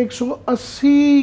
180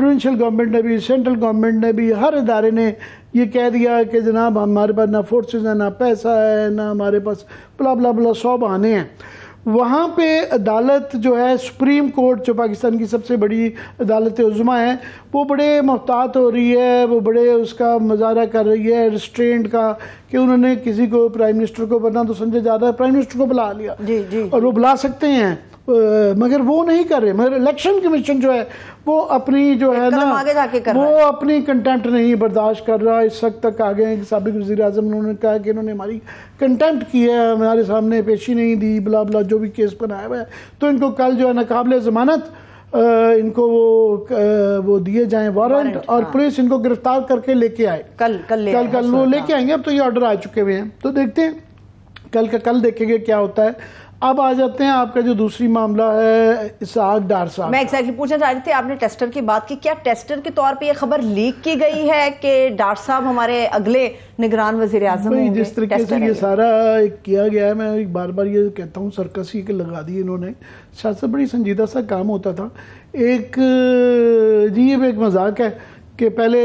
provincial government نے بھی، central government نے بھی، ہر ادارے نے یہ کہہ دیا کہ جناب ہمارے پاس نہ فورسز ہیں، نہ پیسہ ہے، نہ ہمارے پاس بلا بلا بلا 100 بہانے ہیں. وہاں پہ عدالت جو ہے سپریم کورٹ جو پاکستان کی سب سے بڑی عدالت عظمیٰ ہے، وہ بڑے محتاط ہو رہی ہے، وہ بڑے اس کا مظاہرہ کر رہی ہے ریسٹرینٹ کا، کہ انہوں نے کسی کو پرائم منسٹر کو بنا تو سمجھا جاتا ہے پرائم منسٹر کو بلا لیا، اور وہ بلا سکتے ہیں، مگر وہ نہیں کر رہے. مگر الیکشن کمیشن جو ہے وہ اپنی جو ہے نا وہ اپنی کنٹمپٹ نہیں برداشت کر رہا. اس وقت تک آگے ہیں کہ سابق وزیر اعظم انہوں نے کہا کہ انہوں نے ہماری کنٹمپٹ کی ہے، ہمارے سامنے پیشی نہیں دی، بلا بلا جو بھی کیس بنایا ہوا ہے. تو ان کو کل جو ہے نا قابل ضمانت ان کو وہ دیے جائیں وارنٹ، اور پولیس ان کو گرفتار کر کے لے کے آئے. کل وہ لے کے آئیں گے. اب تو یہ آرڈر آ چکے ہوئے ہیں، تو دیکھتے ہیں کل کا کل دیکھیں گے کیا ہوتا ہے. اب آ جاتے ہیں آپ کا جو دوسری معاملہ ہے اسحاق ڈار صاحب. میں ایگزیکٹلی پوچھنا چاہ رہی تھی، آپ نے ٹیسٹر کی بات کی، کیا ٹیسٹر کے طور پہ یہ خبر لیک کی گئی ہے کہ ڈار صاحب ہمارے اگلے نگران وزیر اعظم ہوں گے؟ جس طریقے سے یہ سارا کیا گیا ہے، میں بار بار یہ کہتا ہوں سرکسی کے لگا دی انہوں نے. سیاست بڑی سنجیدہ سا کام ہوتا تھا. ایک مذاق ہے کہ پہلے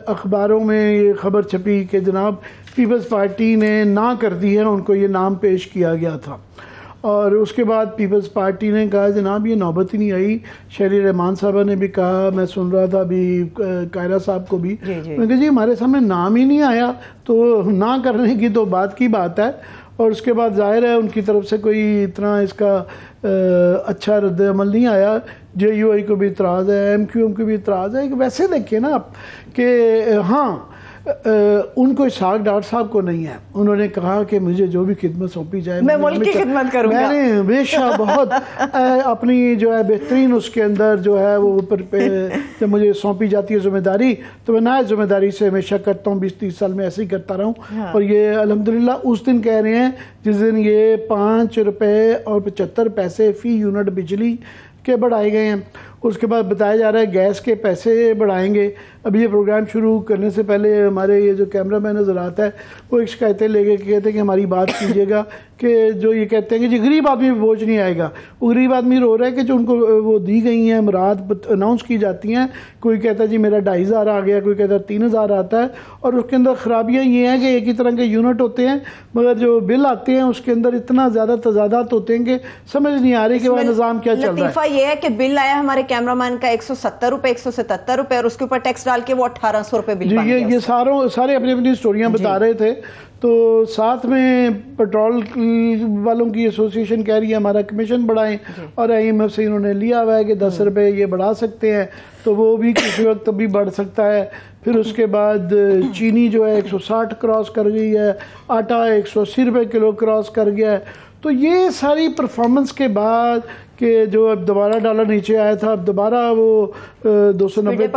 اخباروں میں یہ خبر چھپی کہ جناب پیپلز پارٹی نے نہ کر دی ہے، ان کو یہ نام پیش کیا گیا تھا، اور اس کے بعد پیپلز پارٹی نے کہا جناب یہ نوبت ہی نہیں آئی. شہری رحمان صاحبہ نے بھی کہا، میں سن رہا تھا ابھی قائرہ صاحب کو بھی، میں کہا جی ہمارے سامنے نام ہی نہیں آیا، تو نہ کرنے کی تو بات کی بات ہے. اور اس کے بعد ظاہر ہے ان کی طرف سے کوئی اتنا اس کا اچھا رد عمل نہیں آیا. جے یو آئی کو بھی اعتراض ہے، ایم کیو ایم کو بھی اعتراض ہے. ویسے دیکھیں نا آپ کہ ہاں ان کو اسحاق ڈار صاحب کو نہیں ہے. انہوں نے کہا کہ مجھے جو بھی خدمت سونپی جائے میں ملک کی خدمت کروں گا. میں نے ہمیشہ بہت اپنی جو ہے بہترین اس کے اندر جو ہے وہ جب مجھے سونپی جاتی ہے ذمہ داری تو میں نہایت ذمہ داری سے ہمیشہ کرتا ہوں. 20-30 سال میں ایسے ہی کرتا رہا ہوں. اور یہ الحمدللہ اس دن کہہ رہے ہیں جس دن یہ 5 روپے اور 75 پیسے فی یونٹ بجلی کے بڑھائے گئے ہیں. اس کے بعد بتایا جا رہا ہے گیس کے پیسے بڑھائیں گے. ابھی یہ پروگرام شروع کرنے سے پہلے ہمارے یہ جو کیمرہ مین نظر آتا ہے وہ ایک شکایتیں لے کے کہتے ہیں کہ ہماری بات کیجیے گا کہ جو یہ کہتے ہیں کہ جی غریب آدمی پہ بوجھ نہیں آئے گا. وہ غریب آدمی رو رہا ہے کہ جو ان کو وہ دی گئی ہیں مراد اناؤنس کی جاتی ہیں. کوئی کہتا ہے جی میرا 2500 آ گیا، کوئی کہتا ہے 3000 آتا ہے، اور اس کے اندر خرابیاں یہ ہیں کہ ایک ہی طرح کے یونٹ ہوتے ہیں مگر جو بل آتے ہیں اس کے اندر اتنا زیادہ تضادات ہوتے ہیں کہ سمجھ نہیں آ رہی کہ وہ نظام کیا چل رہا ہے. لطیفہ یہ ہے کہ بل آیا ہمارے کیمرہ مین کا 170 روپے 177 روپے، اور اس کے اوپر ٹیکس ڈال کے وہ 1800 روپے بل بن گیا. یہ سارے اپنی اپنی سٹوریاں بتا رہے تھے. تو ساتھ میں پیٹرول والوں کی ایسوسی ایشن کہہ رہی ہے ہمارا کمیشن بڑھائیں، اور آئی ایم ایف سے انہوں نے لیا ہوا ہے کہ 10 روپے یہ بڑھا سکتے ہیں، تو وہ بھی کسی وقت بھی بڑھ سکتا ہے. پھر اس کے بعد چینی جو ہے 160 کراس کر گئی ہے، آٹا 180 روپے کلو کراس کر گیا ہے. تو یہ ساری پرفارمنس کے بعد کہ جو اب دوبارہ ڈالر نیچے آیا تھا، اب دوبارہ وہ 290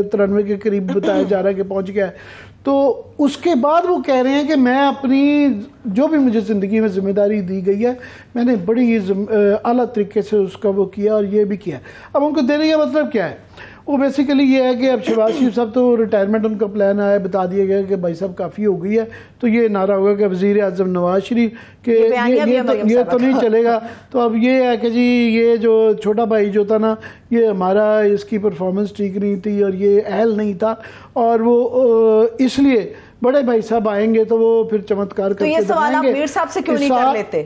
93 کے قریب بتایا جا رہا ہے کہ پہنچ گیا ہے. تو اس کے بعد وہ کہہ رہے ہیں کہ میں اپنی جو بھی مجھے زندگی میں ذمہ داری دی گئی ہے میں نے بڑی اعلیٰ طریقے سے اس کا وہ کیا اور یہ بھی کیا. اب ان کو دینے کا مطلب کیا ہے؟ وہ بیسیکلی یہ ہے کہ اب شہباز شریف صاحب تو ریٹائرمنٹ ان کا پلان آیا، بتا دیا گیا کہ بھائی صاحب کافی ہو گئی ہے. تو یہ نعرہ ہوگا کہ وزیر اعظم نواز شریف کہ یہ تو نہیں چلے گا. تو اب یہ ہے کہ جی یہ جو چھوٹا بھائی جو تھا نا یہ ہمارا اس کی پرفارمنس ٹھیک نہیں تھی اور یہ اہل نہیں تھا، اور وہ اس لیے بڑے بھائی صاحب آئیں گے تو وہ پھر چمتکار کر کے تو یہ سوال آپ میر صاحب سے کیوں نہیں کر لیتے؟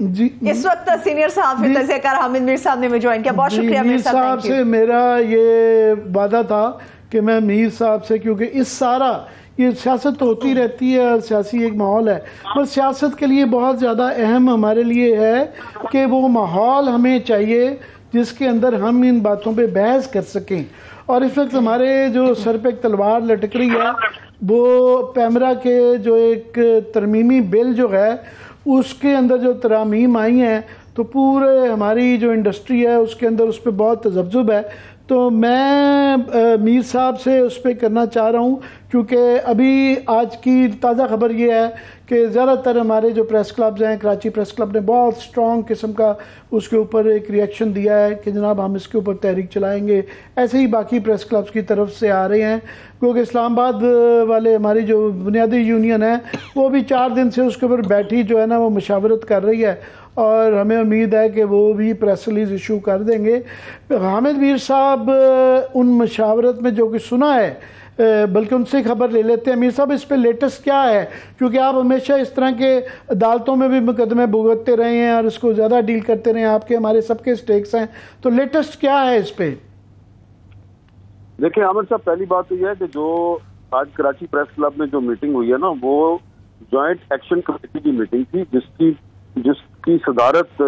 اس وقت سینئر صحافی تجزیہ کار حامد میر صاحب نے میں جوائن کیا. بہت شکریہ میر صاحب سے. میرا یہ وعدہ تھا کہ میں میر صاحب سے، کیونکہ اس سارا یہ سیاست ہوتی رہتی ہے اور سیاسی ایک ماحول ہے، پر سیاست کے لیے بہت زیادہ اہم ہمارے لیے ہے کہ وہ ماحول ہمیں چاہیے جس کے اندر ہم ان باتوں پہ بحث کر سکیں. اور اس وقت ہمارے جو سر پہ ایک تلوار لٹک رہی ہے وہ پیمرا کے جو ایک ترمیمی بل جو ہے اس کے اندر جو ترامیم آئی ہیں تو پورے ہماری جو انڈسٹری ہے اس کے اندر اس پہ بہت تذبذب ہے. تو میں میر صاحب سے اس پہ کرنا چاہ رہا ہوں، کیونکہ ابھی آج کی تازہ خبر یہ ہے کہ زیادہ تر ہمارے جو پریس کلبز ہیں، کراچی پریس کلب نے بہت سٹرونگ قسم کا اس کے اوپر ایک ریئیکشن دیا ہے کہ جناب ہم اس کے اوپر تحریک چلائیں گے. ایسے ہی باقی پریس کلبز کی طرف سے آ رہے ہیں، کیونکہ اسلام آباد والے ہماری جو بنیادی یونین ہے وہ بھی 4 دن سے اس کے اوپر بیٹھی جو ہے نا وہ مشاورت کر رہی ہے. اور ہمیں امید ہے کہ وہ بھی پریس ریلیز ایشو کر دیں گے. حامد میر صاحب ان مشاورت میں جو کچھ سنا ہے بلکہ ان سے خبر لے لیتے ہیں. میر صاحب اس پہ لیٹسٹ کیا ہے؟ کیونکہ آپ ہمیشہ اس طرح کے عدالتوں میں بھی مقدمے بھگتتے رہے ہیں اور اس کو زیادہ ڈیل کرتے رہے ہیں, آپ کے ہمارے سب کے سٹیکس ہیں, تو لیٹسٹ کیا ہے اس پہ؟ دیکھیں عامر صاحب, پہلی بات تو یہ ہے کہ جو آج کراچی پریس کلب میں جو میٹنگ ہوئی ہے نا, وہ جوائنٹ ایکشن کمیٹی کی میٹنگ تھی جس کی صدارت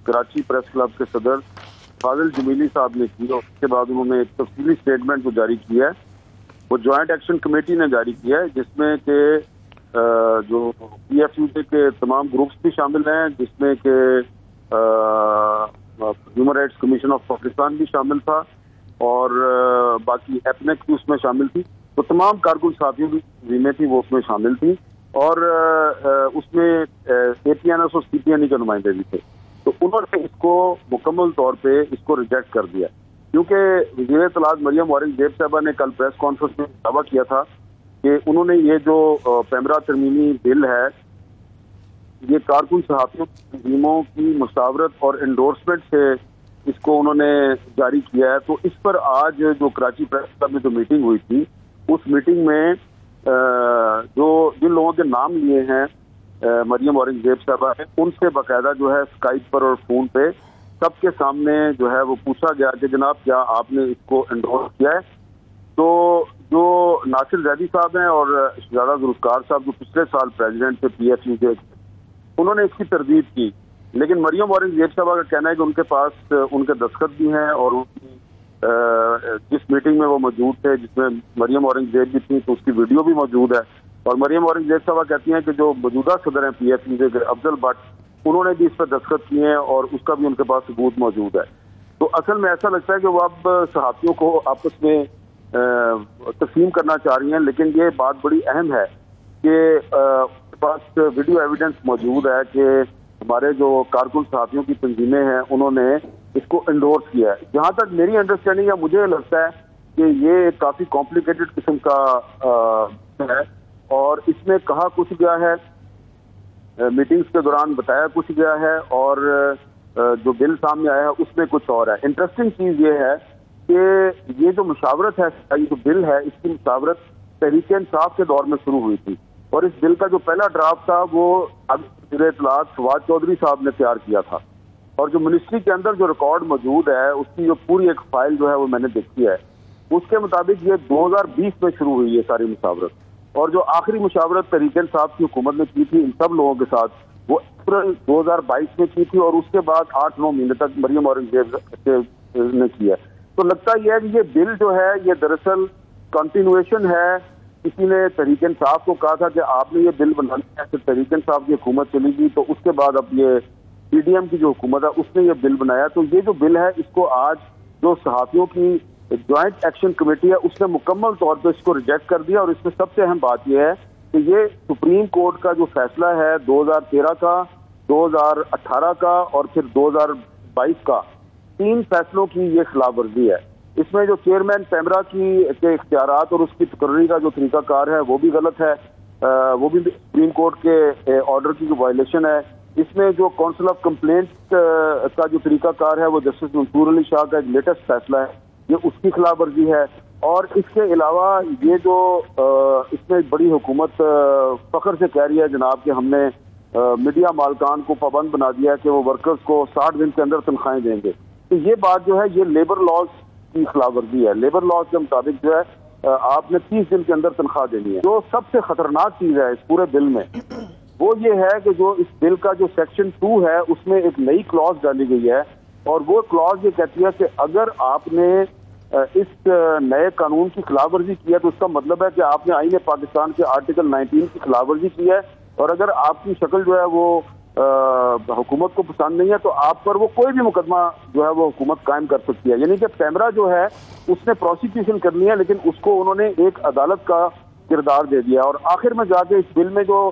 کراچی پریس کلب کے صدر فاضل جمیلی صاحب نے کی, اور اس کے بعد انہوں نے ایک تفصیلی اسٹیٹمنٹ جو جاری کیا ہے وہ جوائنٹ ایکشن کمیٹی نے جاری کیا ہے, جس میں کہ جو پی ایف یو کے تمام گروپس بھی شامل ہیں, جس میں کہ human rights commission of Pakistan بھی شامل تھا اور باقی ایپنیک بھی اس میں شامل تھی. تو تمام کارکن صحافیوں کی تنظیمیں تھیں وہ اس میں شامل تھیں, اور اس میں اے پی این ایس اور سی پی این ای کے نمائندے بھی تھے. تو انہوں نے اس کو مکمل طور پہ اس کو ریجیکٹ کر دیا, کیونکہ وزیر اطلاعات مریم اورنگزیب صاحبہ نے کل پریس کانفرنس میں دعویٰ کیا تھا کہ انہوں نے یہ جو پیمرا ترمیمی بل ہے یہ کارکن صحافیوں کی تنظیموں کی مشاورت اور انڈورسمنٹ سے اس کو انہوں نے جاری کیا ہے. تو اس پر آج جو کراچی پریس کلب میں جو میٹنگ ہوئی تھی, اس میٹنگ میں جو جن لوگوں کے نام لیے ہیں مریم اورنگزیب صاحبہ نے, ان سے باقاعدہ جو ہے اسکائپ پر اور فون پہ سب کے سامنے جو ہے وہ پوچھا گیا کہ جناب کیا آپ نے اس کو انڈورس کیا ہے. تو جو ناصر زیدی صاحب ہیں اور شہزادہ ذوالفقار صاحب جو پچھلے سال پریزیڈنٹ تھے پی ایف یو کے, انہوں نے اس کی تردید کی, لیکن مریم اورنگزیب صاحبہ کا کہنا ہے کہ ان کے پاس ان کے دستخط بھی ہیں, اور ان کی جس میٹنگ میں وہ موجود تھے جس میں مریم اورنگزیب بھی تھی تو اس کی ویڈیو بھی موجود ہے. اور مریم اورنگزیب صاحبہ کہتی ہیں کہ جو موجودہ صدر ہیں پی ایف یو کے افضل بٹ, انہوں نے بھی اس پر دستخط کیے ہیں اور اس کا بھی ان کے پاس ثبوت موجود ہے. تو اصل میں ایسا لگتا ہے کہ وہ اب صحافیوں کو آپس میں تقسیم کرنا چاہ رہی ہیں, لیکن یہ بات بڑی اہم ہے کہ ان کے پاس ویڈیو ایویڈنس موجود ہے کہ ہمارے جو کارکن صحافیوں کی تنظیمیں ہیں انہوں نے اس کو انڈورس کیا ہے. جہاں تک میری انڈرسٹینڈنگ ہے, مجھے لگتا ہے کہ یہ کافی کمپلیکیٹڈ قسم کا ہے, اور اس میں کہا کچھ گیا ہے, میٹنگز کے دوران بتایا کچھ گیا ہے, اور جو بل سامنے آیا ہے اس میں کچھ اور ہے. انٹرسٹنگ چیز یہ ہے کہ یہ جو مشاورت ہے, یہ جو بل ہے, اس کی مشاورت تحریک انصاف کے دور میں شروع ہوئی تھی, اور اس بل کا جو پہلا ڈرافٹ تھا وہ وزیر اطلاعات فواد چودھری صاحب نے تیار کیا تھا, اور جو منسٹری کے اندر جو ریکارڈ موجود ہے اس کی جو پوری ایک فائل جو ہے وہ میں نے دیکھی ہے, اس کے مطابق یہ 2020 میں شروع ہوئی ہے ساری مشاورت, اور جو آخری مشاورت تحریک انصاف کی حکومت نے کی تھی ان سب لوگوں کے ساتھ وہ اپریل 2022 میں کی تھی, اور اس کے بعد 8-9 مہینے تک مریم اورنگزیب نے کی ہے. تو لگتا یہ ہے کہ یہ بل جو ہے یہ دراصل کنٹینویشن ہے. کسی نے تحریک انصاف کو کہا تھا کہ آپ نے یہ بل بنانا ہے, پھر تحریک انصاف کی حکومت چلی گئی, تو اس کے بعد اب یہ پی ڈی ایم کی جو حکومت ہے اس نے یہ بل بنایا. تو یہ جو بل ہے اس کو آج جو صحافیوں کی جوائنٹ ایکشن کمیٹی ہے اس نے مکمل طور پہ اس کو ریجیکٹ کر دیا, اور اس میں سب سے اہم بات یہ ہے کہ یہ سپریم کورٹ کا جو فیصلہ ہے 2013 کا, 2018 کا اور پھر 2022 کا, 3 فیصلوں کی یہ خلاف ورزی ہے. اس میں جو چیئرمین پیمرا کے اختیارات اور اس کی تقرری کا جو طریقہ کار ہے وہ بھی غلط ہے, وہ بھی سپریم کورٹ کے آرڈر کی جو وائلیشن ہے. اس میں جو کونسل آف کمپلینٹ کا جو طریقہ کار ہے وہ جسٹس منصور علی شاہ کا ایک لیٹسٹ فیصلہ ہے, یہ اس کی خلاف ورزی ہے. اور اس کے علاوہ یہ جو اس میں بڑی حکومت فخر سے کہہ رہی ہے جناب کہ ہم نے میڈیا مالکان کو پابند بنا دیا ہے کہ وہ ورکرز کو 60 دن کے اندر تنخواہیں دیں گے, تو یہ بات جو ہے یہ لیبر لاز کی خلاف ورزی ہے. لیبر لاز کے مطابق جو ہے آپ نے 30 دن کے اندر تنخواہ دینی ہے. جو سب سے خطرناک چیز ہے اس پورے بل میں وہ یہ ہے کہ جو اس بل کا جو سیکشن 2 ہے اس میں ایک نئی کلاز ڈالی گئی ہے, اور وہ کلاز یہ کہتی ہے کہ اگر آپ نے اس نئے قانون کی خلاف ورزی کی ہے تو اس کا مطلب ہے کہ آپ نے آئین پاکستان کے آرٹیکل 19 کی خلاف ورزی کی ہے, اور اگر آپ کی شکل جو ہے وہ حکومت کو پسند نہیں ہے تو آپ پر وہ کوئی بھی مقدمہ جو ہے وہ حکومت قائم کر سکتی ہے. یعنی کہ پیمرا جو ہے اس نے پروسیکیوشن کرنی ہے, لیکن اس کو انہوں نے ایک عدالت کا کردار دے دیا. اور آخر میں جا کے اس بل میں جو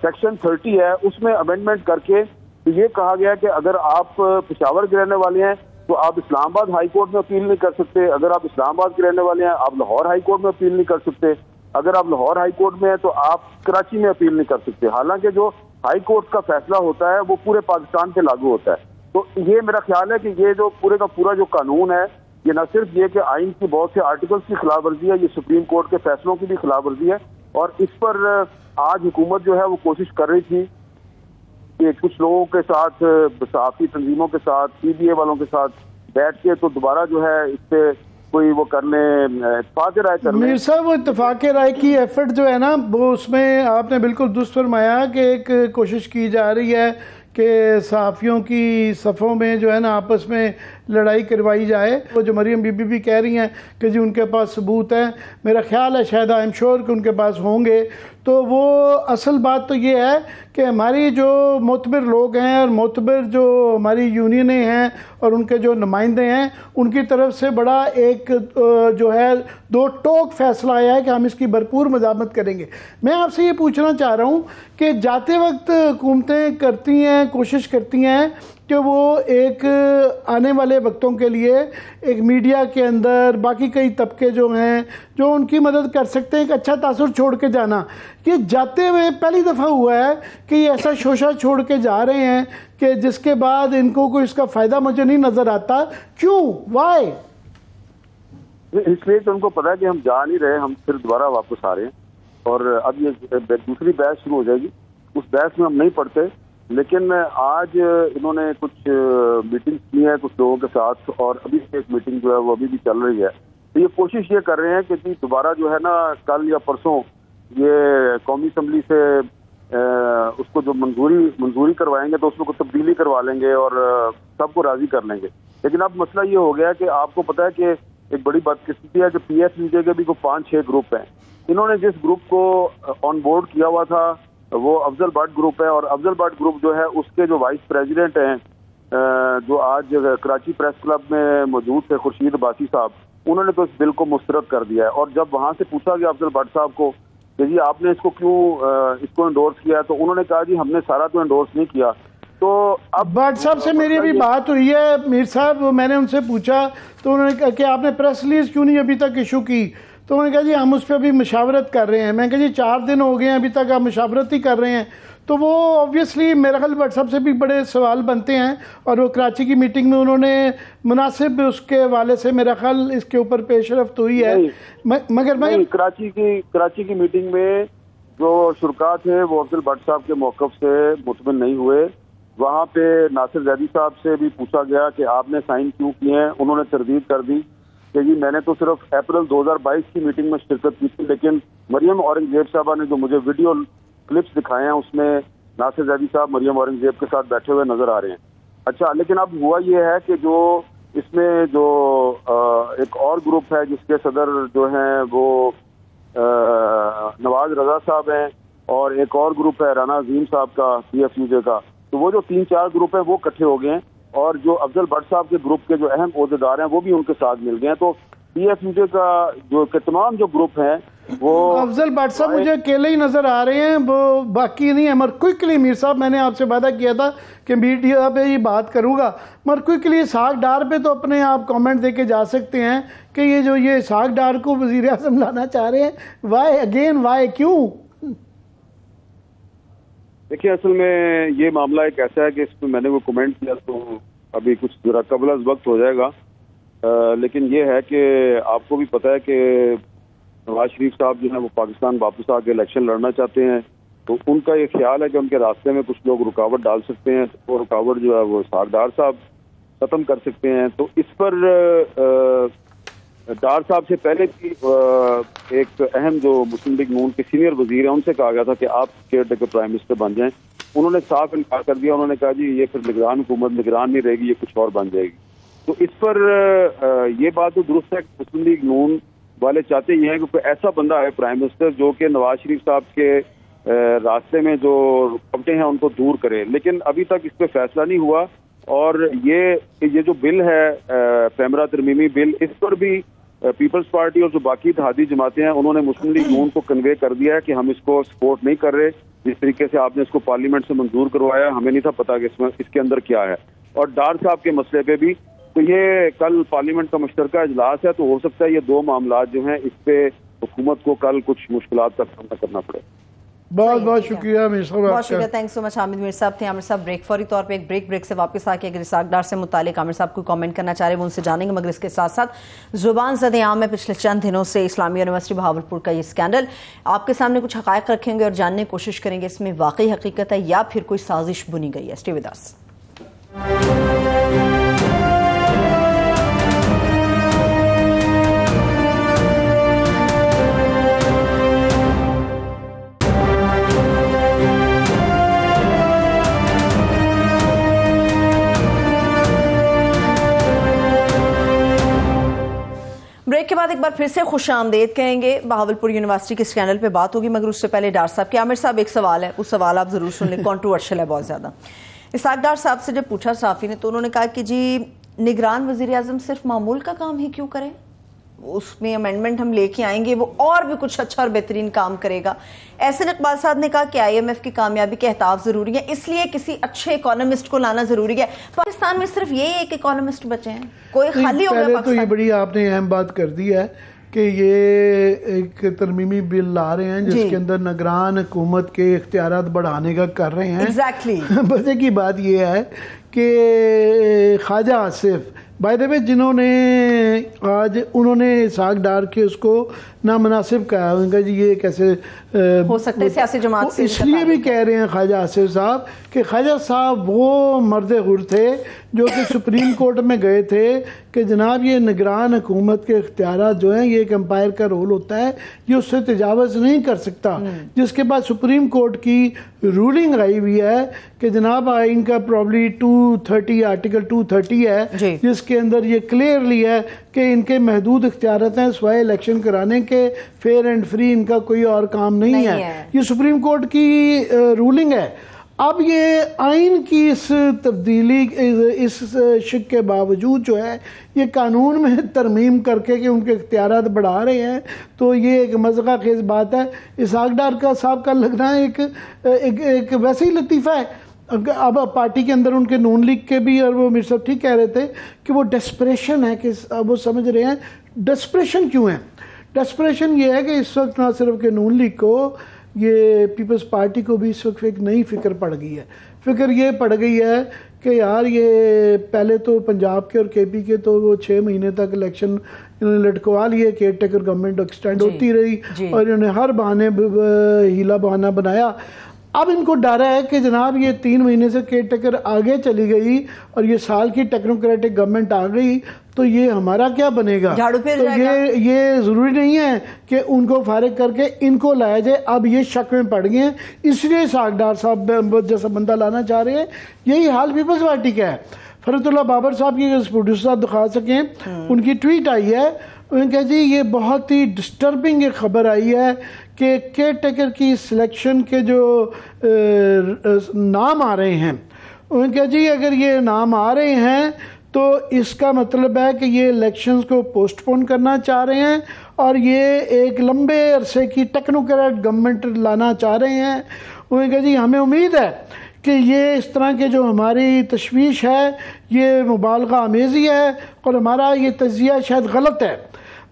سیکشن 30 ہے اس میں امینڈمنٹ کر کے یہ کہا گیا کہ اگر آپ پشاور کے رہنے والے ہیں تو آپ اسلام آباد ہائی کورٹ میں اپیل نہیں کر سکتے, اگر آپ اسلام آباد کے رہنے والے ہیں آپ لاہور ہائی کورٹ میں اپیل نہیں کر سکتے, اگر آپ لاہور ہائی کورٹ میں ہیں تو آپ کراچی میں اپیل نہیں کر سکتے. حالانکہ جو ہائی کورٹ کا فیصلہ ہوتا ہے وہ پورے پاکستان پہ لاگو ہوتا ہے. تو یہ میرا خیال ہے کہ یہ جو پورے کا پورا جو قانون ہے یہ نہ صرف یہ کہ آئین کی بہت سے آرٹیکلس کی خلاف ورزی ہے, یہ سپریم کورٹ کے فیصلوں کی بھی خلاف ورزی ہے. اور اس پر آج حکومت جو ہے وہ کوشش کر رہی تھی کہ کچھ لوگوں کے ساتھ, صحافی تنظیموں کے ساتھ, پی بی اے والوں کے ساتھ بیٹھ کے تو دوبارہ جو ہے اس پہ کوئی وہ کرنے اتفاق رائے کرنے. میر صاحب وہ اتفاق رائے کی ایفرٹ جو ہے نا وہ اس میں آپ نے بالکل درست فرمایا کہ ایک کوشش کی جا رہی ہے کہ صحافیوں کی صفوں میں جو ہے نا آپس میں لڑائی کروائی جائے. وہ جو مریم بی بی بھی کہہ رہی ہیں کہ جی ان کے پاس ثبوت ہیں, میرا خیال ہے شاید آئی ایم شور کہ ان کے پاس ہوں گے. تو وہ اصل بات تو یہ ہے کہ ہماری جو معتبر لوگ ہیں اور معتبر جو ہماری یونینیں ہیں اور ان کے جو نمائندے ہیں ان کی طرف سے بڑا ایک جو ہے دو ٹوک فیصلہ آیا ہے کہ ہم اس کی بھرپور مزاحمت کریں گے. میں آپ سے یہ پوچھنا چاہ رہا ہوں کہ جاتے وقت حکومتیں کرتی ہیں, کوشش کرتی ہیں کہ وہ ایک آنے والے وقتوں کے لیے ایک میڈیا کے اندر باقی کئی طبقے جو ہیں جو ان کی مدد کر سکتے ہیں ایک اچھا تاثر چھوڑ کے جانا. یہ جاتے ہوئے پہلی دفعہ ہوا ہے کہ یہ ایسا شوشہ چھوڑ کے جا رہے ہیں کہ جس کے بعد ان کو کوئی اس کا فائدہ مجھے نہیں نظر آتا. کیوں, وائی؟ اس لیے کہ ان کو پتا ہے کہ ہم جا نہیں رہے, ہم پھر دوبارہ واپس آ رہے ہیں اور اب یہ دوسری بحث شروع ہو جائے گی. اس بحث میں ہم نہیں پڑھتے, لیکن آج انہوں نے کچھ میٹنگ کی ہے کچھ لوگوں کے ساتھ اور ابھی ایک میٹنگ جو ہے وہ ابھی بھی چل رہی ہے. تو یہ کوشش یہ کر رہے ہیں کہ دوبارہ جو ہے نا کل یا پرسوں یہ قومی اسمبلی سے اس کو جو منظوری کروائیں گے تو اس میں کوئی تبدیلی کروا لیں گے اور سب کو راضی کر لیں گے. لیکن اب مسئلہ یہ ہو گیا کہ آپ کو پتا ہے کہ ایک بڑی بدقسمتی ہے کہ پی ایف یو جے کے بھی کوئی 5-6 گروپ ہیں. انہوں نے جس گروپ کو آن بورڈ کیا ہوا تھا وہ افضل بٹ گروپ ہے, اور افضل بٹ گروپ جو ہے اس کے جو وائس پریزیڈنٹ ہیں جو آج کراچی پریس کلب میں موجود تھے, خورشید عباسی صاحب, انہوں نے تو اس بل کو مسترد کر دیا ہے. اور جب وہاں سے پوچھا گیا افضل بٹ صاحب کو کہ جی آپ نے اس کو کیوں اس کو انڈورس کیا, تو انہوں نے کہا جی ہم نے سارا تو انڈورس نہیں کیا. تو اب بٹ صاحب سے میری ابھی بات ہوئی ہے میر صاحب, میں نے ان سے پوچھا تو انہوں نے کہا کہ آپ نے پریس ریلیز کیوں نہیں ابھی تک ایشو کی, تو انہوں نے کہا جی ہم اس پہ ابھی مشاورت کر رہے ہیں. میں کہا جی 4 دن ہو گئے ہیں ابھی تک آپ مشاورت ہی کر رہے ہیں. تو وہ آبویسلی میرا خیال بٹ صاحب سے بھی بڑے سوال بنتے ہیں اور وہ کراچی کی میٹنگ میں انہوں نے مناسب اس کے والے سے میرا خیال اس کے اوپر پیش رفت ہوئی ہے. مگر کراچی کی میٹنگ میں جو شرکاء تھے وہ افضل بٹ صاحب کے موقف سے مطمئن نہیں ہوئے. وہاں پہ ناصر زیدی صاحب سے بھی پوچھا گیا کہ آپ نے سائن کیوں کیے ہیں, انہوں نے تردید کر دی کہ جی میں نے تو صرف اپریل 2022 کی میٹنگ میں شرکت کی تھی, لیکن مریم اورنگزیب صاحبہ نے جو مجھے ویڈیو کلپس دکھائے ہیں اس میں ناصر زیدی صاحب مریم اورنگزیب کے ساتھ بیٹھے ہوئے نظر آ رہے ہیں. اچھا, لیکن اب ہوا یہ ہے کہ جو اس میں جو ایک اور گروپ ہے جس کے صدر جو ہیں وہ نواز رضا صاحب ہیں اور ایک اور گروپ ہے رانا عظیم صاحب کا پی ایف یو جے کا, تو وہ جو 3-4 گروپ ہیں وہ اکٹھے ہو گئے ہیں اور جو افضل بٹ صاحب کے گروپ کے جو اہم عہدیدار ہیں وہ بھی ان کے ساتھ مل گئے ہیں. تو پی ایف یو جے کا جو کہ تمام جو گروپ ہیں وہ افضل بٹ صاحب مجھے اکیلے ہی نظر آ رہے ہیں, وہ باقی نہیں ہے. مگر کوئکلی میر صاحب میں نے آپ سے وعدہ کیا تھا کہ میڈیا پہ یہ بات کروں گا, مگر کوئکلی اسحاق ڈار پہ تو اپنے آپ کامنٹ دے کے جا سکتے ہیں کہ یہ اسحاق ڈار کو وزیر اعظم لانا چاہ رہے ہیں. وائی اگین, وائی, کیوں؟ دیکھیے اصل میں یہ معاملہ ایک ایسا ہے کہ اس میں نے وہ کمنٹ کیا تو ابھی کچھ ذرا قبل از وقت ہو جائے گا, لیکن یہ ہے کہ آپ کو بھی پتہ ہے کہ نواز شریف صاحب جو ہیں وہ پاکستان واپس آ کے الیکشن لڑنا چاہتے ہیں, تو ان کا یہ خیال ہے کہ ان کے راستے میں کچھ لوگ رکاوٹ ڈال سکتے ہیں, وہ رکاوٹ جو ہے وہ اسحاق ڈار صاحب ختم کر سکتے ہیں. تو اس پر ڈار صاحب سے پہلے بھی ایک اہم جو مسلم لیگ نون کے سینئر وزیر ہیں ان سے کہا گیا تھا کہ آپ کیئر ٹیکر پرائم منسٹر بن جائیں. انہوں نے صاف انکار کر دیا, انہوں نے کہا جی یہ پھر نگران حکومت نگران نہیں رہے گی, یہ کچھ اور بن جائے گی. تو اس پر یہ بات تو درست ہے کہ مسلم لیگ نون والے چاہتے یہ ہیں کہ کوئی ایسا بندہ ہے پرائم منسٹر جو کہ نواز شریف صاحب کے راستے میں جو رکاوٹیں ہیں ان کو دور کرے, لیکن ابھی تک اس پہ فیصلہ نہیں ہوا. اور یہ جو بل ہے پیمرا ترمیمی بل, اس پر بھی پیپلز پارٹی اور جو باقی اتحادی جماعتیں ہیں انہوں نے مسلم لیگ نون کو کنوے کر دیا ہے کہ ہم اس کو سپورٹ نہیں کر رہے. جس طریقے سے آپ نے اس کو پارلیمنٹ سے منظور کروایا, ہمیں نہیں تھا پتا کہ اس کے اندر کیا ہے. اور ڈار صاحب کے مسئلے پہ بھی تو یہ کل پارلیمنٹ کا مشترکہ اجلاس ہے, تو ہو سکتا ہے یہ 2 معاملات جو ہیں اس پہ حکومت کو کل کچھ مشکلات کا سامنا کرنا پڑے. بہت بہت شکریہ امیر صاحب. بہت شکریہ, تھینک سو مچ. حامد میر صاحب تھے. عامر صاحب بریک فوری طور پہ ایک بریک سے واپس آ کے اگر اسحاق ڈار سے متعلق عامر صاحب کو کامنٹ کرنا چاہ رہے ہیں وہ ان سے جانیں گے, مگر اس کے ساتھ ساتھ زبان زد عام میں پچھلے چند دنوں سے اسلامیہ یونیورسٹی بہاولپور کا یہ اسکینڈل آپ کے سامنے کچھ حقائق رکھیں گے اور جاننے کی کوشش کریں گے اس میں واقعی حقیقت ہے یا پھر کوئی سازش بنی گئی ہے. Stay with us. بریک کے بعد ایک بار پھر سے خوش آمدید کہیں گے. بہاولپور یونیورسٹی کے اسکینڈل پہ بات ہوگی, مگر اس سے پہلے ڈار صاحب کے. عامر صاحب ایک سوال ہے, اس سوال آپ ضرور سن لیں, کنٹروورشل ہے بہت زیادہ. اسحاق ڈار صاحب سے جب پوچھا صحافی نے تو انہوں نے کہا کہ جی نگران وزیر اعظم صرف معمول کا کام ہی کیوں کریں, اس میں امینڈمنٹ ہم لے کے آئیں گے, وہ اور بھی کچھ اچھا اور بہترین کام کرے گا. احسن اقبال صاحب نے کہا کہ IMF کی کامیابی کے اہداف ضروری ہے, اس لیے کسی اچھے اکانومسٹ کو لانا ضروری ہے. پاکستان میں صرف یہ ایک اکانومسٹ بچے ہیں, کوئی خالی ہو گیا پہلے تو یہ بڑی آپ نے اہم بات کر دی ہے کہ یہ ایک ترمیمی بل لا رہے ہیں جس کے اندر نگران حکومت کے اختیارات بڑھانے کا کر رہے ہیں. ایگزیکٹلی مزے کی بات یہ ہے کہ خواجہ آصف بائی دا وے جنہوں نے آج انہوں نے اسحاق ڈار کے اس کو نامناسب کہا, ان کا جی یہ کیسے ہو سکتا ہے سیاسی جماعت سے, اس لیے بھی کہہ رہے ہیں خواجہ آصف صاحب کہ خواجہ صاحب وہ مرد غر تھے جو کہ سپریم کورٹ میں گئے تھے کہ جناب یہ نگران حکومت کے اختیارات جو ہیں یہ ایک امپائر کا رول ہوتا ہے, یہ اس سے تجاوز نہیں کر سکتا. جس کے بعد سپریم کورٹ کی رولنگ آئی ہوئی ہے کہ جناب آئین کا پرابلی 230 آرٹیکل 230 ہے جس کے اندر یہ کلیئرلی ہے کہ ان کے محدود اختیارات ہیں سوائے الیکشن کرانے کے, فیئر اینڈ فری ان کا کوئی اور کام نہیں ہے. یہ سپریم کورٹ کی رولنگ ہے. اب یہ آئین کی اس تبدیلی اس شک کے باوجود جو ہے یہ قانون میں ترمیم کر کے کہ ان کے اختیارات بڑھا رہے ہیں, تو یہ ایک مذاق خیز بات ہے. اسحاق ڈار کا صاحب کا لگنا ایک ویسے ہی لطیفہ ہے. اب پارٹی کے اندر ان کے نون لیگ کے بھی, اور وہ میر صاحب ٹھیک کہہ رہے تھے کہ وہ ڈیسپریشن ہے, کہ اب وہ سمجھ رہے ہیں ڈیسپریشن کیوں ہے. ڈیسپریشن یہ ہے کہ اس وقت نہ صرف کہ نون لیگ کو, یہ پیپلز پارٹی کو بھی اس وقت ایک نئی فکر پڑ گئی ہے. فکر یہ پڑ گئی ہے کہ یار یہ پہلے تو پنجاب کے اور KP کے تو وہ 6 مہینے تک الیکشن انہوں نے لٹکوا لیے, کیئر ٹیکر گورنمنٹ ایکسٹینڈ ہوتی رہی اور انہوں نے ہر بہانے ہیلا بہانہ بنایا. اب ان کو ڈر ہے کہ جناب یہ 3 مہینے سے کیئر ٹیکر آگے چلی گئی اور یہ سال کی ٹیکنوکریٹک گورنمنٹ آ گئی تو یہ ہمارا کیا بنے گا. تو یہ ضروری نہیں ہے کہ ان کو فارغ کر کے ان کو لایا جائے. اب یہ شک میں پڑ گئے ہیں, اس لیے اسحاق ڈار صاحب جیسا بندہ لانا چاہ رہے ہیں. یہی حال پیپلز پارٹی کا ہے. فرحت اللہ بابر صاحب کی پروڈیوسر صاحب دکھا سکیں, ان کی ٹویٹ آئی ہے, انہوں نے کہا جی یہ بہت ہی ڈسٹربنگ ایک خبر آئی ہے کہ کیئر ٹیکر کی سلیکشن کے جو نام آ رہے ہیں, انہوں نے کہا جی اگر یہ نام آ رہے ہیں تو اس کا مطلب ہے کہ یہ الیکشنز کو پوسٹ پون کرنا چاہ رہے ہیں اور یہ ایک لمبے عرصے کی ٹیکنوکریٹ گورنمنٹ لانا چاہ رہے ہیں. انہوں نے کہا جی ہمیں امید ہے کہ یہ اس طرح کے جو ہماری تشویش ہے یہ مبالغہ آمیزی ہے اور ہمارا یہ تجزیہ شاید غلط ہے,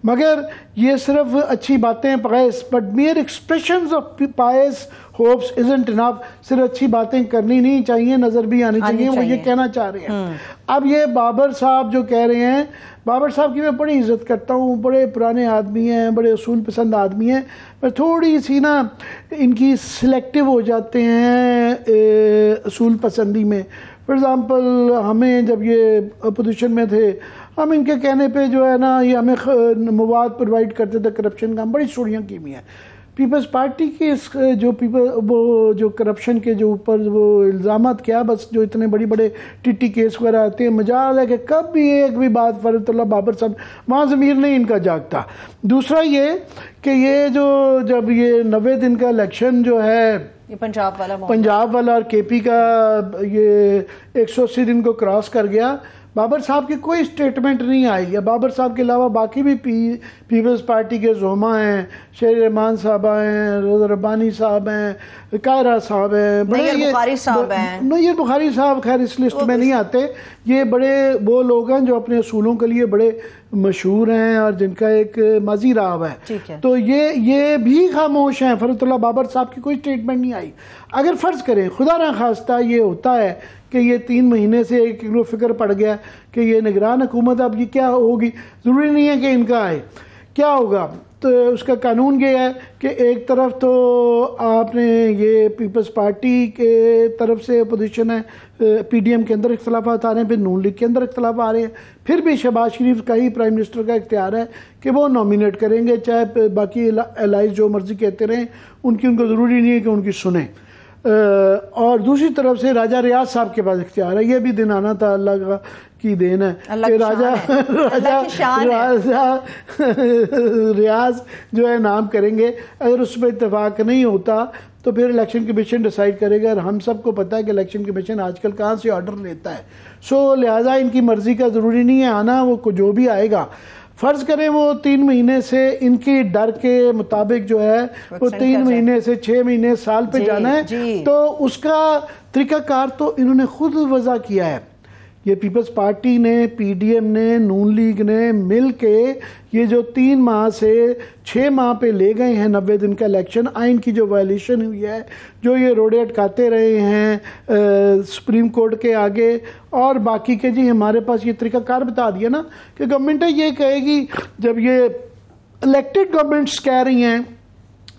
مگر یہ صرف اچھی باتیں pious but mere expressions of pious hopes isn't enough. صرف اچھی باتیں کرنی نہیں چاہیے, نظر بھی آنی چاہیے. وہ یہ کہنا چاہ رہے ہیں. اب یہ بابر صاحب جو کہہ رہے ہیں, بابر صاحب کی میں بڑی عزت کرتا ہوں, بڑے پرانے آدمی ہیں, بڑے اصول پسند آدمی ہیں, پر تھوڑی سی نا ان کی سلیکٹیو ہو جاتے ہیں اصول پسندی میں. فار ایگزامپل ہمیں جب یہ اپوزیشن میں تھے, ہم ان کے کہنے پہ جو ہے نا یہ ہمیں مواد پرووائڈ کرتے تھے کرپشن کا, ہم بڑی چوریاں کی ہوئی ہیں. پیپلز پارٹی کے اس جو وہ جو کرپشن کے جو اوپر وہ الزامات کیا, بس جو اتنے بڑے ٹی کیس وغیرہ آتے ہیں, مجال ہے کہ کب بھی ایک بھی بات فرحت اللہ بابر صاحب وہاں ضمیر نہیں ان کا جاگتا. دوسرا یہ کہ یہ جو جب یہ 90 دن کا الیکشن جو ہے پنجاب والا اور KP کا یہ 180 دن کو کراس کر گیا, بابر صاحب کی کوئی سٹیٹمنٹ نہیں آئی. یا بابر صاحب کے علاوہ باقی بھی پیپلز پارٹی کے زعما ہیں, شیر رحمان صاحب ہیں, روزہ ربانی صاحب ہیں, قاہرہ صاحب ہیں, نیر بخاری صاحب خیر اس لسٹ میں نہیں آتے. یہ بڑے وہ لوگ ہیں جو اپنے اصولوں کے لیے بڑے مشہور ہیں اور جن کا ایک ماضی رہا ہوا ہے، تو یہ بھی خاموش ہیں. فرحت اللہ بابر صاحب کی کوئی سٹیٹمنٹ نہیں آئی. اگر فرض کریں خدا نہ خواستہ یہ ہوتا ہے کہ یہ 3 مہینے سے ایک فکر پڑ گیا کہ یہ نگران حکومت اب یہ کیا ہوگی، ضروری نہیں ہے کہ ان کا آئے، کیا ہوگا؟ تو اس کا قانون یہ ہے کہ ایک طرف تو آپ نے یہ پیپلز پارٹی کے طرف سے اپوزیشن ہے، پی ڈی ایم کے اندر اختلافات آ رہے ہیں، پھر نون لیگ کے اندر اختلاف آ رہے ہیں، پھر بھی شہباز شریف کا ہی پرائم منسٹر کا اختیار ہے کہ وہ نامینیٹ کریں گے، چاہے باقی الائز جو مرضی کہتے رہیں، ان کو ضروری نہیں ہے کہ ان کی سنیں. اور دوسری طرف سے راجہ ریاض صاحب کے پاس اختیار ہے. یہ بھی دن آنا تھا، اللہ کی دین ہے کہ راجہ ریاض جو ہے نام کریں گے. اگر اس پہ اتفاق نہیں ہوتا تو پھر الیکشن کمیشن ڈیسائیڈ کرے گا، اور ہم سب کو پتہ ہے کہ الیکشن کمیشن آج کل کہاں سے آرڈر لیتا ہے. لہٰذا ان کی مرضی کا ضروری نہیں ہے آنا، وہ جو بھی آئے گا. فرض کریں وہ 3 مہینے سے ان کی ڈر کے مطابق جو ہے وہ 3 مہینے سے 6 مہینے سال پہ جانا ہے، تو اس کا طریقہ کار تو انہوں نے خود وضع کیا ہے. یہ پیپلز پارٹی نے، پی ڈی ایم نے، نون لیگ نے مل کے یہ جو 3 ماہ سے 6 ماہ پہ لے گئے ہیں 90 دن کا الیکشن، آئین کی جو وائلیشن ہوئی ہے، جو یہ روڑے اٹکاتے رہے ہیں سپریم کورٹ کے آگے، اور باقی کے جی ہمارے پاس یہ طریقہ کار بتا دیا نا کہ گورنمنٹ یہ کہے گی، جب یہ الیکٹڈ گورنمنٹس کہہ رہی ہیں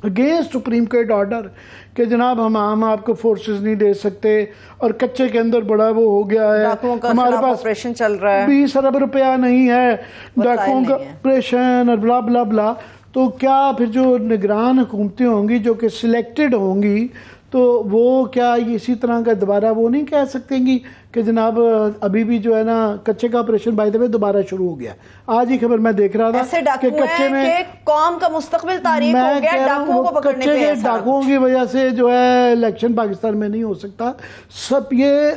اگینسٹ سپریم کورٹ آرڈر کہ جناب ہم آپ کو فورسز نہیں دے سکتے، اور کچے کے اندر بڑا وہ ہو گیا ہے، ہمارے پاس آپریشن چل رہا ہے، 20 ارب روپیہ نہیں ہے ڈاکوؤں کا آپریشن اور بلا بلا بلا، تو کیا پھر جو نگران حکومتیں ہوں گی جو کہ سلیکٹڈ ہوں گی، تو وہ کیا اسی طرح کا دوبارہ وہ نہیں کہہ سکتے گی کہ جناب ابھی بھی جو ہے نا کچے کا آپریشن بائی دی وے دوبارہ شروع ہو گیا. آج ہی خبر میں دیکھ رہا تھا کہ کچے میں قوم کا مستقبل تاریخ ہو گیا ڈاکوؤں کو پکڑنے پہ. ڈاکوؤں کی وجہ سے جو ہے الیکشن پاکستان میں نہیں ہو سکتا. سب یہ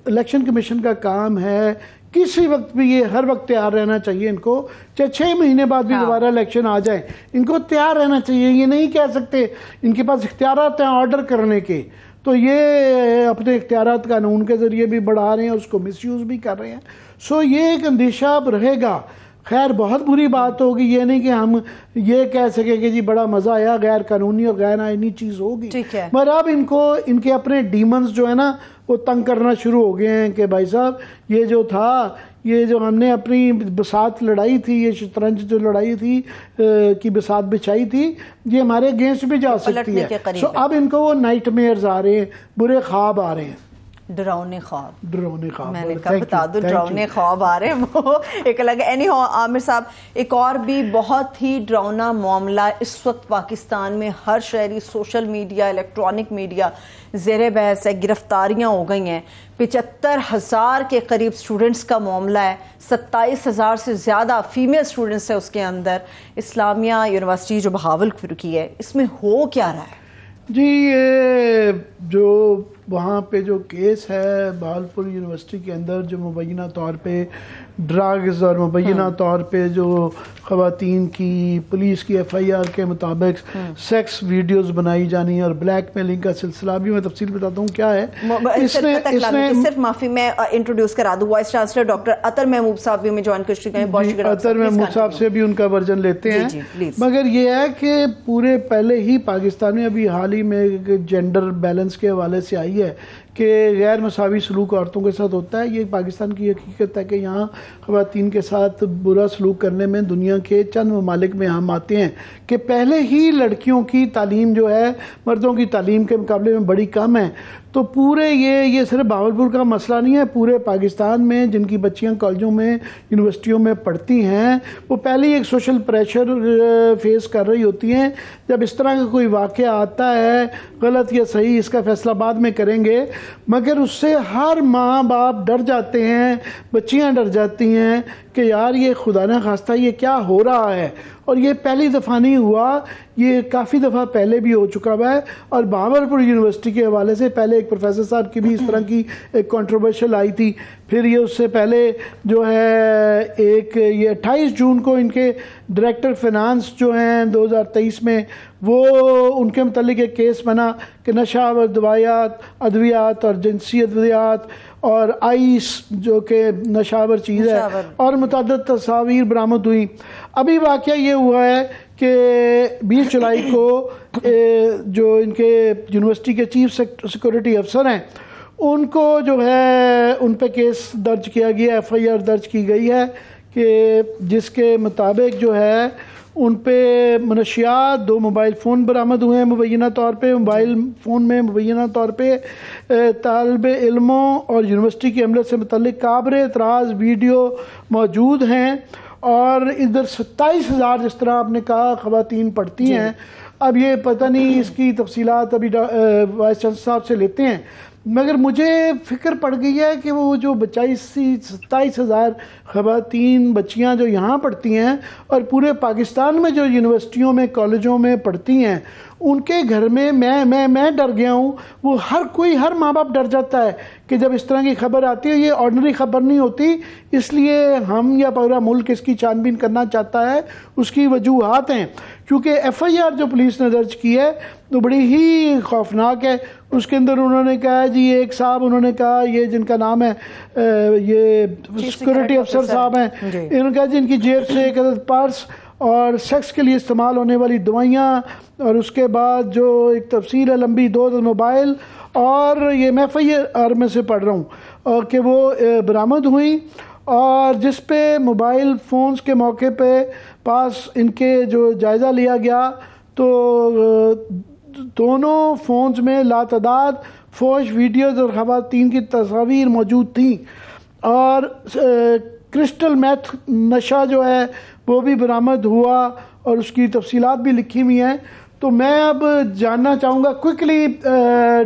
الیکشن کمیشن کا کام ہے، کسی وقت بھی یہ ہر وقت تیار رہنا چاہیے ان کو، چاہے 6 مہینے بعد بھی دوبارہ الیکشن آ جائے، ان کو تیار رہنا چاہیے. یہ نہیں کہہ سکتے، ان کے پاس اختیارات ہیں آرڈر کرنے کے، تو یہ اپنے اختیارات قانون کے ذریعے بھی بڑھا رہے ہیں، اس کو مس یوز بھی کر رہے ہیں. یہ ایک اندیشہ اب رہے گا. خیر بہت بری بات ہوگی، یہ نہیں کہ ہم یہ کہہ سکیں کہ جی بڑا مزہ آیا، غیر قانونی اور غیر آئینی چیز ہوگی، مگر اب ان کے اپنے ڈیمنز جو ہے نا وہ تنگ کرنا شروع ہو گئے ہیں کہ بھائی صاحب یہ جو تھا، یہ جو ہم نے اپنی بساط لڑائی تھی، یہ شطرنج جو لڑائی تھی کی بساط بچھائی تھی، یہ ہمارے اگینسٹ بھی جا سکتی ہے. اب ان کو وہ نائٹ میئرز آ رہے ہیں، برے خواب آ رہے ہیں، ڈراؤنے خواب میں نے کہا بتا دوں، ڈراؤنے خواب آ رہے ہیں، وہ ایک الگ ہے. اینی ہاؤ عامر صاحب، ایک اور بھی بہت ہی ڈراؤنا معاملہ اس وقت پاکستان میں ہر شہری، سوشل میڈیا، الیکٹرانک میڈیا زیر بحث ہے. گرفتاریاں ہو گئی ہیں، 75,000 کے قریب سٹوڈنٹس کا معاملہ ہے، 27,000 سے زیادہ فیمیل سٹوڈنٹس ہیں اس کے اندر. اسلامیہ یونیورسٹی جو بہاولپور کی ہے، اس میں ہو کیا رہا ہے؟ جی یہ جو وہاں پہ جو کیس ہے بہاولپور یونیورسٹی کے اندر، جو مبینہ طور پہ ڈرگز اور مبینہ طور پہ جو خواتین کی پولیس کی ایف آئی آر کے مطابق سیکس ویڈیوز بنائی جانی اور بلیک میلنگ کا سلسلہ، بھی میں تفصیل بتاتا ہوں کیا ہے. صرف معافی میں انٹروڈیوس کرا دوں، وائس چانسلر ڈاکٹر عطر محمود صاحب بھی ہمیں جوائن کر چکے ہیں. عطر محمود صاحب سے بھی ان کا ورژن لیتے ہیں. مگر یہ ہے کہ پورے پہلے ہی پاکستان میں ابھی حال ہی میں جینڈر بیلنس کے حوالے سے آئی ہے کہ غیر مساوی سلوک عورتوں کے ساتھ ہوتا ہے. یہ پاکستان کی حقیقت ہے کہ یہاں خواتین کے ساتھ برا سلوک کرنے میں دنیا کے چند ممالک میں ہم آتے ہیں کہ پہلے ہی لڑکیوں کی تعلیم جو ہے مردوں کی تعلیم کے مقابلے میں بڑی کم ہے. تو پورے یہ صرف بہاولپور کا مسئلہ نہیں ہے، پورے پاکستان میں جن کی بچیاں کالجوں میں یونیورسٹیوں میں پڑھتی ہیں وہ پہلے ہی ایک سوشل پریشر فیس کر رہی ہوتی ہیں. جب اس طرح کا کوئی واقعہ آتا ہے، غلط یا صحیح اس کا فیصلہ بعد میں کریں گے، مگر اس سے ہر ماں باپ ڈر جاتے ہیں، بچیاں ڈر جاتی ہیں کہ یار یہ خدا نہ خواستہ یہ کیا ہو رہا ہے. اور یہ پہلی دفعہ نہیں ہوا، یہ کافی دفعہ پہلے بھی ہو چکا ہوا ہے. اور بہاولپور یونیورسٹی کے حوالے سے پہلے ایک پروفیسر صاحب کی بھی اس طرح کی ایک کنٹروورشل آئی تھی. پھر یہ اس سے پہلے جو ہے ایک یہ 28 جون کو ان کے ڈائریکٹر فنانس جو ہیں 2023 میں وہ ان کے متعلق ایک کیس بنا کہ نشہ آور دوائیات ادویات اور جنسی ادویات اور آئس جو کہ نشہ آور چیز ہے اور متعدد تصاویر برآمد ہوئی. ابھی واقعہ یہ ہوا ہے کہ 20 جولائی کو جو ان کے یونیورسٹی کے چیف سیکورٹی افسر ہیں ان کو جو ہے ان پہ کیس درج کیا گیا, ایف آئی آر درج کی گئی ہے کہ جس کے مطابق جو ہے ان پہ منشیات 2 موبائل فون برآمد ہوئے ہیں مبینہ طور پہ. موبائل فون میں مبینہ طور پہ طالب علموں اور یونیورسٹی کے عملے سے متعلق قابل اعتراض ویڈیو موجود ہیں, اور ادھر 27,000 جس طرح آپ نے کہا خواتین پڑھتی ہیں. اب یہ پتہ نہیں اس کی تفصیلات ابھی وائس چانسلر صاحب سے لیتے ہیں, مگر مجھے فکر پڑ گئی ہے کہ وہ جو 27,000 خواتین بچیاں جو یہاں پڑھتی ہیں اور پورے پاکستان میں جو یونیورسٹیوں میں کالجوں میں پڑھتی ہیں ان کے گھر میں میں ڈر گیا ہوں. وہ ہر ماں باپ ڈر جاتا ہے کہ جب اس طرح کی خبر آتی ہے, یہ آرڈنری خبر نہیں ہوتی, اس لیے ہم یا پورا ملک اس کی چھان بین کرنا چاہتا ہے. اس کی وجوہات ہیں کیونکہ ایف آئی آر جو پولیس نے درج کی ہے تو بڑی ہی خوفناک ہے. اس کے اندر انہوں نے کہا جی ایک صاحب انہوں نے کہا یہ جن کا نام ہے یہ سیکورٹی افسر صاحب ہیں, انہوں نے کہا جی ان کی جیب سے ایک عدد پرس اور سیکس کے لیے استعمال ہونے والی دوائیاں اور اس کے بعد جو ایک تفصیل ہے لمبی 2 موبائل, اور یہ میں ایف آئی آر میں سے پڑھ رہا ہوں کہ وہ برآمد ہوئی, اور جس پہ موبائل فونز کے موقع پہ پاس ان کے جو جائزہ لیا گیا تو دونوں فونز میں لاتعداد فوش ویڈیوز اور خواتین کی تصاویر موجود تھیں, اور کرسٹل میتھ نشہ جو ہے وہ بھی برآمد ہوا اور اس کی تفصیلات بھی لکھی ہوئی ہیں. تو میں اب جاننا چاہوں گا کوئکلی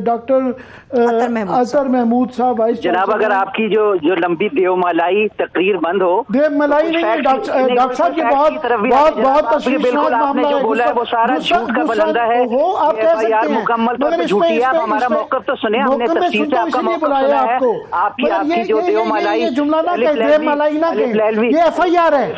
ڈاکٹر اطہر محمود صاحب وائس جناب, اگر آپ کی جو لمبی دیومالائی تقریر بند ہو. دیومالائی نہیں ہے ڈاکٹر صاحب, یہ بہت بالکل آپ نے جو بولا ہے وہ سارا جھوٹ کا بلندہ ہے, آپ کہہ سکتے ہیں مکمل طور پہ جھوٹی ہے. آپ ہمارا موقف تو سنیں, ہم نے تفصیل سے آپ کا موقف سنا ہے. آپ کی جو دیومالائی جملہ نہ کہیں, دیومالائی نہ کہیں, یہ ایف آئی آر ہے.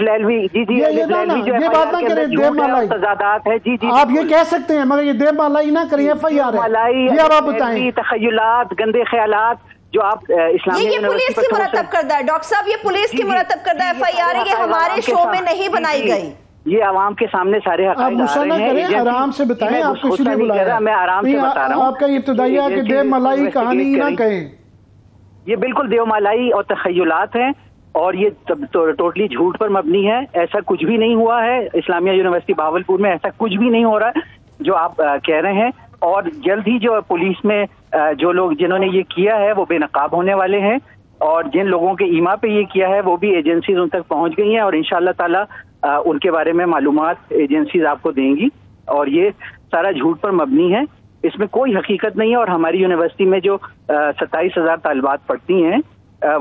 جی یہ بات نہ کریں, دیومالائی تضادات ہے. جی آپ یہ کہہ سکتے ہیں مگر یہ دیومالائی نہ کریں, ایف آئی آر ہے. یہ آپ بتائیں. تخیلات, گندے خیالات جو آپ اسلامیہ یہ پولیس کی مرتب کردہ ہے ڈاکٹر صاحب, یہ پولیس کی مرتب کردہ ایف آئی آر ہے, یہ ہمارے شو میں نہیں بنائی گئی. یہ عوام کے سامنے سارے حقائق آ رہے ہیں. آرام سے بتائیں, آپ کو اس لیے بلایا, میں آرام سے بتا رہا ہوں. آپ کا ابتدائیہ کہ دیومالائی کہانی نہ کہیں. یہ بالکل دیومالائی اور تخیلات ہیں اور یہ ٹوٹلی جھوٹ پر مبنی ہے. ایسا کچھ بھی نہیں ہوا ہے اسلامیہ یونیورسٹی بہاولپور میں, ایسا کچھ بھی نہیں ہو رہا ہے جو آپ کہہ رہے ہیں. اور جلد ہی جو پولیس میں جو لوگ جنہوں نے یہ کیا ہے وہ بے نقاب ہونے والے ہیں, اور جن لوگوں کے ایما پہ یہ کیا ہے وہ بھی ایجنسیز ان تک پہنچ گئی ہیں, اور انشاءاللہ تعالی ان کے بارے میں معلومات ایجنسیز آپ کو دیں گی. اور یہ سارا جھوٹ پر مبنی ہے, اس میں کوئی حقیقت نہیں ہے. اور ہماری یونیورسٹی میں جو 27,000 طالبات پڑھتی ہیں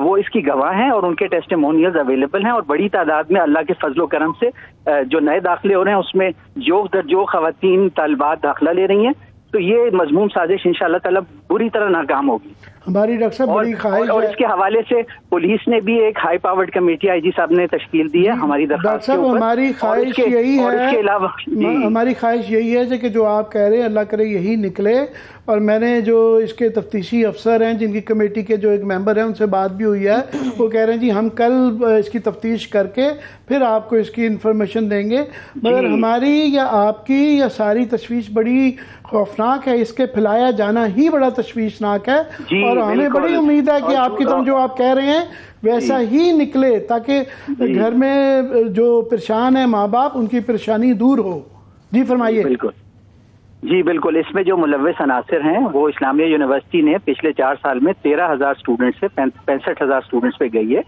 وہ اس کی گواہ ہیں, اور ان کے ٹیسٹیمونیلز اویلیبل ہیں, اور بڑی تعداد میں اللہ کے فضل و کرم سے جو نئے داخلے ہو رہے ہیں اس میں جو خواتین طالبات داخلہ لے رہی ہیں. تو یہ مضمون سازش انشاءاللہ تعالی بری طرح ناکام ہوگی. ہماری ڈاکٹر صاحب بڑی خواہش اور اس کے حوالے سے پولیس نے بھی ایک ہائی پاورڈ کمیٹی آئی جی صاحب نے تشکیل دی ہے ہماری درخواست کے اوپر. ہماری خواہش یہی ہے, اس کے علاوہ ہماری خواہش یہی ہے کہ جو آپ کہہ رہے ہیں اللہ کرے یہی نکلے. اور میں نے جو اس کے تفتیشی افسر ہیں جن کی کمیٹی کے جو ایک ممبر ہیں ان سے بات بھی ہوئی ہے, وہ کہہ رہے ہیں جی ہم کل اس کی تفتیش کر کے پھر آپ کو اس کی انفارمیشن دیں گے. مگر ہماری یا آپ کی یا ساری تشویش بڑی خوفناک ہے, اس کے پھیلایا جانا ہی بڑا تشویشناک ہے. اور ہمیں بڑی امید ہے کہ آپ کی طرف جو آپ کہہ رہے ہیں ویسا ہی نکلے, تاکہ گھر میں جو پریشان ہیں ماں باپ ان کی پریشانی دور ہو. جی فرمائیے. جی بالکل, اس میں جو ملوث عناصر ہیں وہ اسلامیہ یونیورسٹی نے پچھلے 4 سال میں 13,000 اسٹوڈنٹ سے 65,000 اسٹوڈنٹس پہ گئی ہے.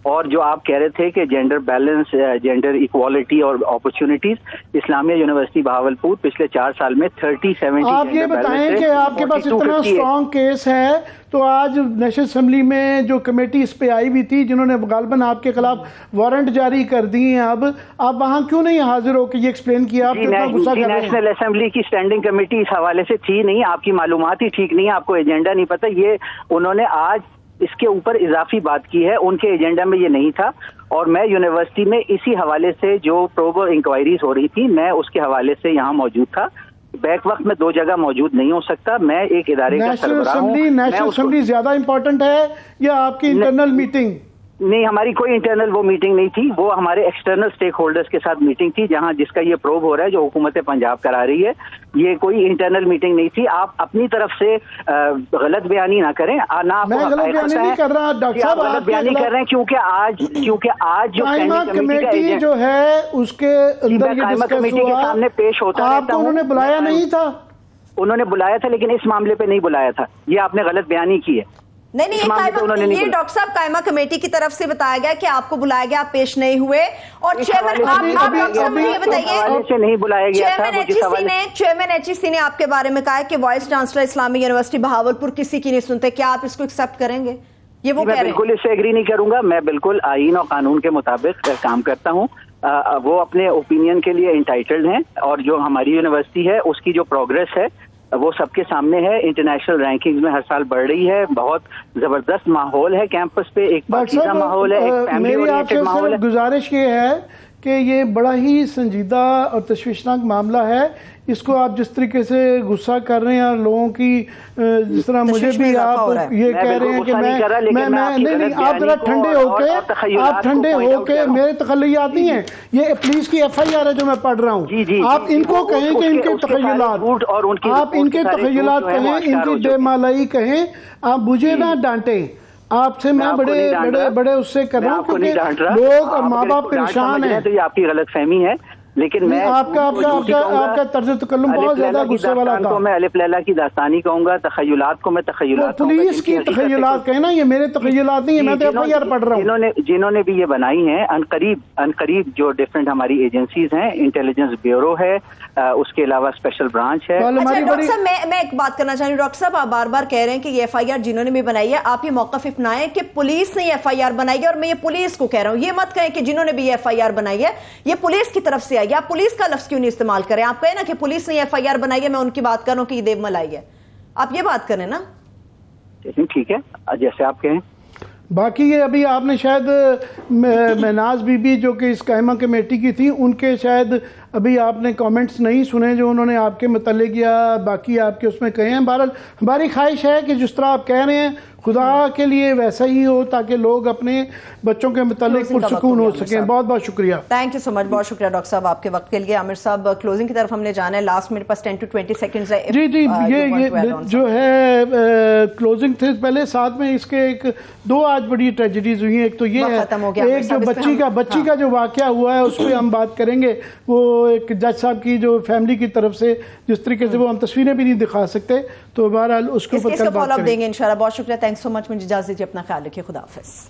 اور جو آپ کہہ رہے تھے کہ جینڈر بیلنس, جینڈر ایکوالٹی اور اپرچونٹیز, اسلامیہ یونیورسٹی بہاولپور پچھلے 4 سال میں 30-70. آپ یہ بتائیں کہ آپ کے پاس اتنا اسٹرانگ کیس ہے تو آج نیشنل اسمبلی میں جو کمیٹی اس پہ آئی ہوئی تھی جنہوں نے غالباً آپ کے خلاف وارنٹ جاری کر دی ہیں, اب آپ وہاں کیوں نہیں حاضر ہو کہ یہ ایکسپلین کیا؟ آپ کتنا غصہ کر رہے ہیں. نیشنل اسمبلی کی اسٹینڈنگ کمیٹی اس حوالے سے تھی نہیں, آپ کی معلومات ہی ٹھیک نہیں, آپ کو ایجنڈا نہیں پتہ. یہ انہوں نے آج اس کے اوپر اضافی بات کی ہے, ان کے ایجنڈا میں یہ نہیں تھا. اور میں یونیورسٹی میں اسی حوالے سے جو پروب انکوائریز ہو رہی تھی میں اس کے حوالے سے یہاں موجود تھا, بیک وقت میں 2 جگہ موجود نہیں ہو سکتا. میں ایک ادارے کا سربراہ ہوں. نیشنل اسمبلی زیادہ امپورٹنٹ ہے یا آپ کی انٹرنل میٹنگ؟ نہیں, ہماری کوئی انٹرنل وہ میٹنگ نہیں تھی. وہ ہمارے ایکسٹرنل سٹیک ہولڈرز کے ساتھ میٹنگ تھی جس کا یہ پروب ہو رہا ہے جو حکومت پنجاب کرا رہی ہے. یہ کوئی انٹرنل میٹنگ نہیں تھی. آپ اپنی طرف سے غلط بیانی نہ کریں. میں غلط بیانی نہیں کر رہا ڈاکٹر صاحب, غلط بیانی کر رہے ہیں کیونکہ آج جو کمیٹی جو ہے اس کے اندر یہ ڈسکس ہوا, سامنے پیش ہوتا آپ کو انہوں نے بلایا نہیں تھا؟ انہوں نے بلایا تھا لیکن اس معاملے پہ نہیں بلایا تھا. یہ آپ نے غلط بیانی کی ہے. نہیں, یہ ڈاکٹر صاحب قائمہ کمیٹی کی طرف سے بتایا گیا کہ آپ کو بلایا گیا, آپ پیش نہیں ہوئے. اور چیئرمین ایچ ای سی نے آپ کے بارے میں کہا کہ وائس چانسلر اسلامی یونیورسٹی بہاولپور کسی کی نہیں سنتے. کیا آپ اس کو ایکسپٹ کریں گے؟ یہ وہ میں بالکل اس سے ایگری نہیں کروں گا. میں بالکل آئین اور قانون کے مطابق کام کرتا ہوں. وہ اپنے اوپینین کے لیے انٹائٹلڈ ہیں, اور جو ہماری یونیورسٹی ہے اس کی جو پروگریس ہے وہ سب کے سامنے ہے. انٹرنیشنل رینکنگز میں ہر سال بڑھ رہی ہے. بہت زبردست ماحول ہے کیمپس پہ, ایک پاکیزہ ماحول ہے, ایک فیملی اورینٹڈ ماحول ہے. گزارش یہ ہے کہ یہ بڑا ہی سنجیدہ اور تشویشناک معاملہ ہے. اس کو آپ جس طریقے سے غصہ کر رہے ہیں اور لوگوں کی جس طرح مجھے بھی آپ یہ کہہ رہے ہیں کہ میں نہیں, آپ ذرا ٹھنڈے ہو کے میرے تخیلات نہیں ہیں. یہ پولیس کی ایف آئی آر ہے جو میں پڑھ رہا ہوں. آپ ان کو کہیں کہ ان کے تخیلات, آپ ان کے تخیلات کہیں, ان کی بے مالائی کہیں. آپ مجھے نہ ڈانٹیں. آپ سے میں بڑے اس سے کر رہا ہوں کیونکہ لوگ اور ماں باپ پریشان ہیں. تو یہ آپ کی غلط فہمی ہے. لیکن میں آپ کا طرز تکلم بہت زیادہ غصے والا تھا. میں الف لیلا کی داستانی کہوں گا, تخیلات کو میں تخیلات پولیس کی تخیلات کہیں نا, یہ میرے تخیلات نہیں ہے, میں تو ایف آئی آر پڑھ رہا ہوں. جنہوں نے بھی یہ بنائی ہیں انقریب جو ڈفرینٹ ہماری ایجنسیز ہیں, انٹیلیجنس بیورو ہے, اس کے علاوہ اسپیشل برانچ ہے. ڈاکٹر صاحب میں ایک بات کرنا چاہ رہی ہوں. ڈاکٹر صاحب آپ بار بار کہہ رہے ہیں کہ یہ ایف آئی آر جنہوں نے بھی بنائی ہے, آپ یہ موقف اپنائیں کہ پولیس نے یہ ایف آئی آر بنائی ہے, اور میں یہ پولیس کو کہہ رہا ہوں. یہ مت کہیں کہ جنہوں نے بھی یہ ایف آئی آر بنائی ہے یہ پولیس کی طرف سے آئی ہے. آپ پولیس کا لفظ کیوں نہیں استعمال کریں؟ آپ کہیں نا کہ پولیس نے ایف آئی آر بنائی ہے, میں ان کی بات کر رہا ہوں کہ یہ دیو ملائی ہے. آپ یہ بات کریں نا. ٹھیک ہے, جیسے آپ کہیں. باقی یہ ابھی آپ نے شاید مہناز بی بی جو کہ اس قائمہ کمیٹی کی تھی, ان کے شاید ابھی آپ نے کامنٹس نہیں سنے جو انہوں نے آپ کے متعلق یا باقی آپ کے اس میں کہے ہیں. بہرحال ہماری خواہش ہے کہ جس طرح آپ کہہ رہے ہیں خدا کے لیے ویسا ہی ہو تاکہ لوگ اپنے بچوں کے متعلق پرسکون ہو سکیں. بہت بہت شکریہ. تھینک یو سو مچ. بہت شکریہ ڈاکٹر صاحب آپ کے وقت کے لیے. عامر صاحب کلوزنگ کی طرف ہم نے جانا ہے. لاسٹ میرے پاس 10 to 20 سیکنڈز ہے. جی یہ جو ہے کلوزنگ تھے پہلے, ساتھ میں اس کے 2 آج بڑی ٹریجڈیز ہوئی ہیں. ایک تو یہ ہے ایک جو بچی کا جو واقعہ ہوا ہے اس پہ ہم بات کریں گے. وہ ایک جج صاحب کی جو فیملی کی طرف سے جس طریقے سے وہ ہم تصویریں بھی نہیں دکھا سکتے, تو بہرحال اس کے اوپر فالو اپ دیں گے انشاءاللہ. بہت شکریہ. تھینکس سو مچ. مجھے اجازت دیجیے. اپنا خیال رکھیے. خدا حافظ.